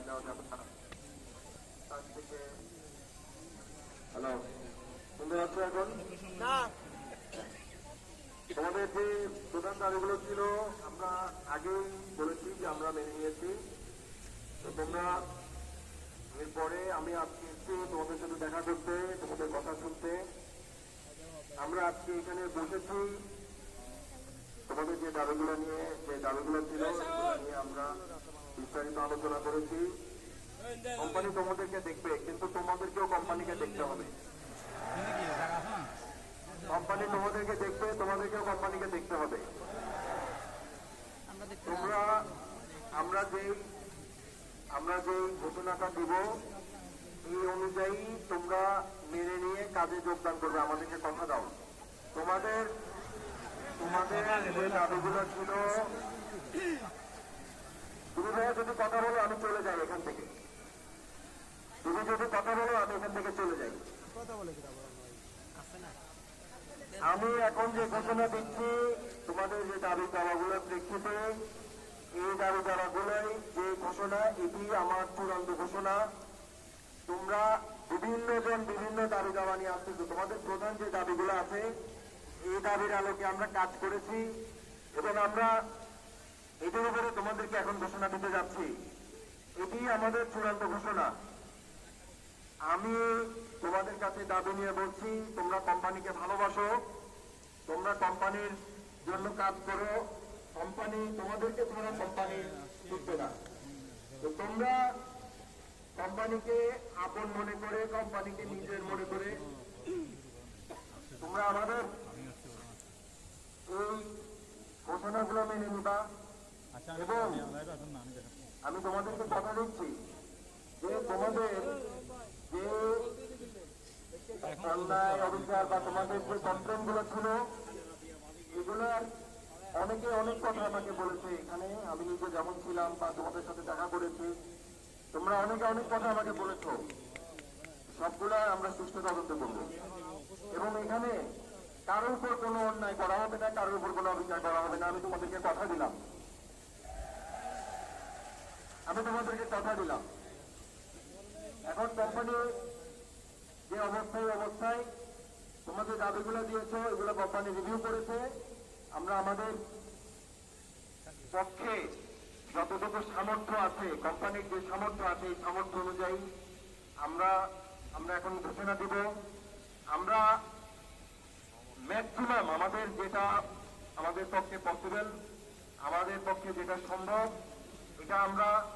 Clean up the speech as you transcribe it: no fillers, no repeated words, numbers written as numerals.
নেওয়া যাবে না। তার থেকে হ্যালো, শুনতে পাচ্ছ এখন? তোমাদের যে প্রধান দাবিগুলো ছিল আমরা আগেই বলেছি যে আমরা মেনে নিয়েছি। তো তোমরা এরপরে আমি আজকে এসেছি তোমাদের সাথে দেখা করতে, তোমাদের কথা শুনতে। আমরা আজকে এখানে বসেছি তোমাদের যে দাবিগুলো নিয়ে, যে দাবিগুলো ছিল সেগুলো নিয়ে আমরা বিস্তারিত আলোচনা করেছি। কোম্পানি তোমাদেরকে দেখবে, কিন্তু তোমাদেরকেও কোম্পানিকে দেখতে হবে। কোম্পানি তোমাদেরকে দেখবে, তোমাদেরকেও কোম্পানিকে দেখতে হবে। তোমরা আমরা যেই ঘোষণাটা দিব এই অনুযায়ী তোমরা মেনে নিয়ে কাজে যোগদান করবে। আমাদেরকে কথা দাও। তোমাদের যে দাবিগুলো ছিল, তুমি ভাইয়া যদি কথা বলো আমি চলে যাই এখান থেকে। তুমি যদি কথা বলো আমি এখান থেকে চলে যাই। আমি এখন যে ঘোষণা দিচ্ছি তোমাদের যে দাবি দাওয়াগুলোর প্রেক্ষিতে, এই দাবি দাওয়াগুলোই যে ঘোষণা, এটি আমার চূড়ান্ত ঘোষণা। তোমরা বিভিন্ন জন বিভিন্ন দাবি দাওয়া নিয়ে আসতেছো। তোমাদের প্রধান যে দাবিগুলো আছে এই দাবির আলোকে আমরা কাজ করেছি এবং আমরা এটির উপরে তোমাদেরকে এখন ঘোষণা দিতে যাচ্ছি। এটি আমাদের চূড়ান্ত ঘোষণা। আমি তোমাদের কাছে দাবি নিয়ে বলছি, তোমরা কোম্পানিকে ভালোবাসো, তোমরা কোম্পানির জন্য কাজ করো। কোম্পানি তোমাদেরকে ছাড়া কোম্পানি চলবে না। তো তোমরা কোম্পানিকে আপন মনে করে, কোম্পানিকে নিজের মনে করে তোমরা আমাদের এই ঘোষণাগুলো মেনে নিবা। এবং আমি তোমাদেরকে কথা দিচ্ছি যে তোমাদের যে অন্যায় অবিচার বা তোমাদের যে কমপ্লেন গুলো ছিল এগুলোর অনেকে অনেক কথা আমাকে বলেছে। এখানে আমি নিজে যেমন ছিলাম বা তোমাদের সাথে দেখা করেছি, তোমরা অনেকে অনেক কথা আমাকে বলেছ। সবগুলা আমরা সুষ্ঠু তদন্ত করবো এবং এখানে কারোর উপর কোনো অন্যায় করা হবে না, কারোর উপর কোনো অবিচার করা হবে না। আমি তোমাদেরকে কথা দিলাম। এখন কোম্পানি যে অবস্থায় তোমাদের দাবিগুলো দিয়েছ এগুলো কোম্পানি রিভিউ করেছে। আমরা আমাদের পক্ষে যতটুকু সামর্থ্য আছে, কোম্পানির যে সামর্থ্য আছে এই সামর্থ্য অনুযায়ী আমরা এখন ঘোষণা দিব। আমরা ম্যাক্সিমাম আমাদের পক্ষে পসিবল, আমাদের পক্ষে যেটা সম্ভব এটা আমরা